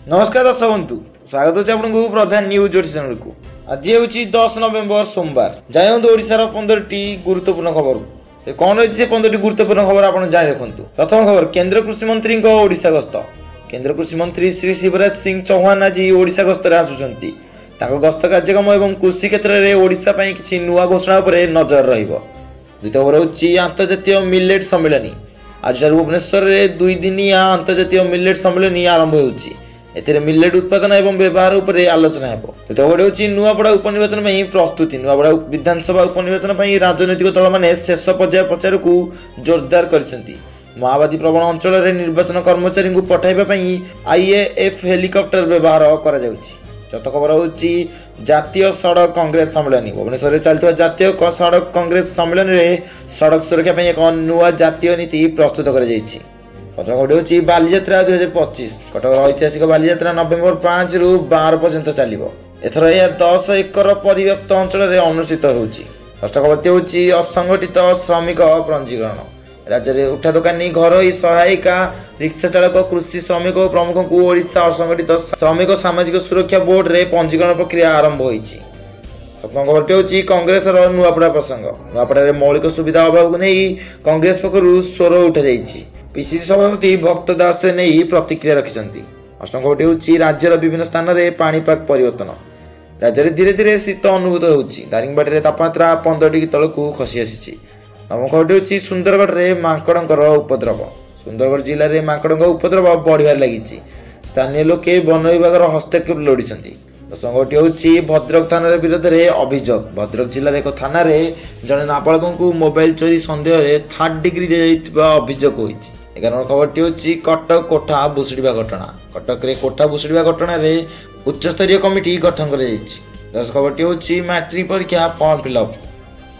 नमस्कार दर्शक बंधु स्वागत अच्छे आपको प्रधान न्यूज ओडिशा चैनल को। आज हूँ 10 नवेम्बर सोमवार। जाऊँ ओडिशार 15टी गुरुत्वपूर्ण खबर कौन रही है। 15टी गुरुत्वपूर्ण खबर आप जारी रखु। प्रथम खबर केंद्र कृषि मंत्री ओडिशा गस्त। केंद्र कृषि मंत्री श्री शिवराज सिंह चौहान आज ओडिशा गस्त आसुचंती। गस्त कार्यक्रम और कृषि क्षेत्र में ओडिशा पई किछि नुआ घोषणा पर नजर रहिबो। द्वितीय खबर होछि अंतर्जातीय मिलेट सम्मेलन। आज भुवनेश्वर में 2 दिनिया अंतर्जातीय मिलेट सम्मेलन आरंभ होछि। एथिरे मिलेट उत्पादन एवं व्यवहार उपर आलोचना हेबो। तृतीय होछि नुआपड़ा उपनिर्वाचन में प्रस्तुति। नुआपड़ा विधानसभा उपनिर्वाचन में राजनैतिक दल माने शेष पर्याय प्रचार को जोरदार करिसेंती। माओवादी प्रवण अंचल में निर्वाचन कर्मचारी को पठाइबा पई आईएएफ हेलिकॉप्टर व्यवहार करा जाउछि। चौथा खबर होछि जातीय सड़क कांग्रेस सम्मेलन। भुवनेश्वर में चलता जातीय सड़क कांग्रेस सम्मेलन में सड़क सुरक्षा पई एक नुआ जातीय नीति प्रस्तुत करा जाइछि। प्रथम बालीजात्रा 2025 कटक ऐतिहासिक बालीजात्रा नवेम्बर 5 रु 12 पर्यंत चलो। एथर यह 10 एकर परिव्याप्त अंचल में अनुष्ठित होछि। षष्ठ खबर होछि असंगठित श्रमिक पंजीकरण। राज्य में उठा दोकानी घरोई सहायिका रिक्शा चालक कृषि श्रमिक और प्रमुख को ओडिशा असंगठित श्रमिक सामाजिक सुरक्षा बोर्ड रे पंजीकरण प्रक्रिया आरंभ होइछि। सप्तम खबर होछि कांग्रेस नुआपड़ा प्रसंग। नुआपड़ा मौलिक सुविधा अभाव को नहीं कांग्रेस पक्षरु स्वर उठा जाइछि। पीसीसी सभापति भक्त दास से नहीं प्रतिक्रिया रखिछंती। अष्टम खबर होछि राज्यर विभिन्न स्थान में पाणीपाग परिवर्तन। राज्य में धीरे धीरे शीत अनुभूत होछि। दारिंगबाड़ी में तापमात्रा 15 डिग्री तल को खसी आसी। नवम खबर होछि सुंदरगढ़ में माकड़र उपद्रव। सुंदरगढ़ जिले में माकड़र उपद्रव बढ़िबार लागिछि। स्थानीय लोके वन विभाग हस्तक्षेप लोड़िछंती। दशम खबर होछि भद्रक थाना विरोध में अभियोग। भद्रक जिले एक थाना जड़े नाबालक को मोबाइल चोरी सन्देह में 3rd डिग्री दिया अभियोग होइछि। 11 खबर होछि कटक कोठा भुशुड़ा घटना। कटक रे कोठा भुशुड़ा घटना रे उच्चस्तरीय कमिटी गठन कर। 10 खबर होछि मैट्रिक परीक्षा फॉर्म फिलअप।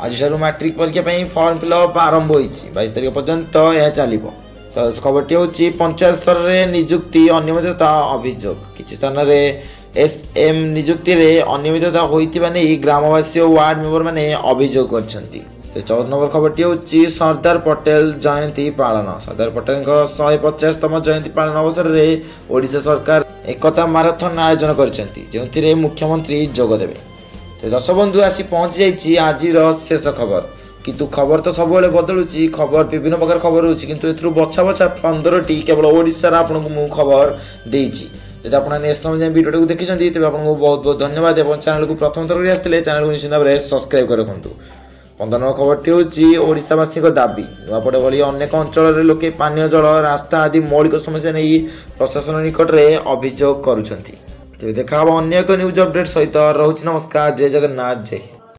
आज मैट्रिक परीक्षा फॉर्म फिलअप आरंभ होइछि। 22 तारिख पर्यंत यह चलिबो। 10 खबर होछि पंचायत स्तर में नियुक्ति अनियमितता अभियोग। किछि स्थान में एसएम नियुक्ति रे अनियमितता होइतिबा नै ग्रामवासी और वार्ड मेंबर माने अभियोग करछंती। 14 नंबर खबर होछि सरदार पटेल जयंती पालन। सरदार पटेल 150तम जयंती पालन अवसर में ओडिशा सरकार एकता माराथन आयोजन करछंती जेउथिरे मुख्यमंत्री जोग देबे। तो दर्शक बंधु आसी पहुंची जाइछि आजिर शेष खबर। किंतु खबर तो सब बदलुची। खबर विभिन्न प्रकार खबर होछि किंतु एथरु बछा बछा 15टी केवल ओडिशा रा आपनको मु खबर देइछि। यदि आपण ने समय वीडियो को देखिछंती तबे आपनको बहुत बहुत धन्यवाद। एवं चैनल को प्रथम थर आस्ते चैनल को निश्चित भाव सब्सक्राइब कर रखु। 15 नंबर खबर होछि ओडिशावासी दाबी। नुआपड़ा भली अनेक अंचल में लोके पानीय जल रास्ता आदि मौलिक समस्या नहीं प्रशासन निकट में अभियोग करुछंती। तेज देखा अन्य एक न्यूज अपडेट सहित रहुछि। नमस्कार, जय जगन्नाथ, जय हिंद।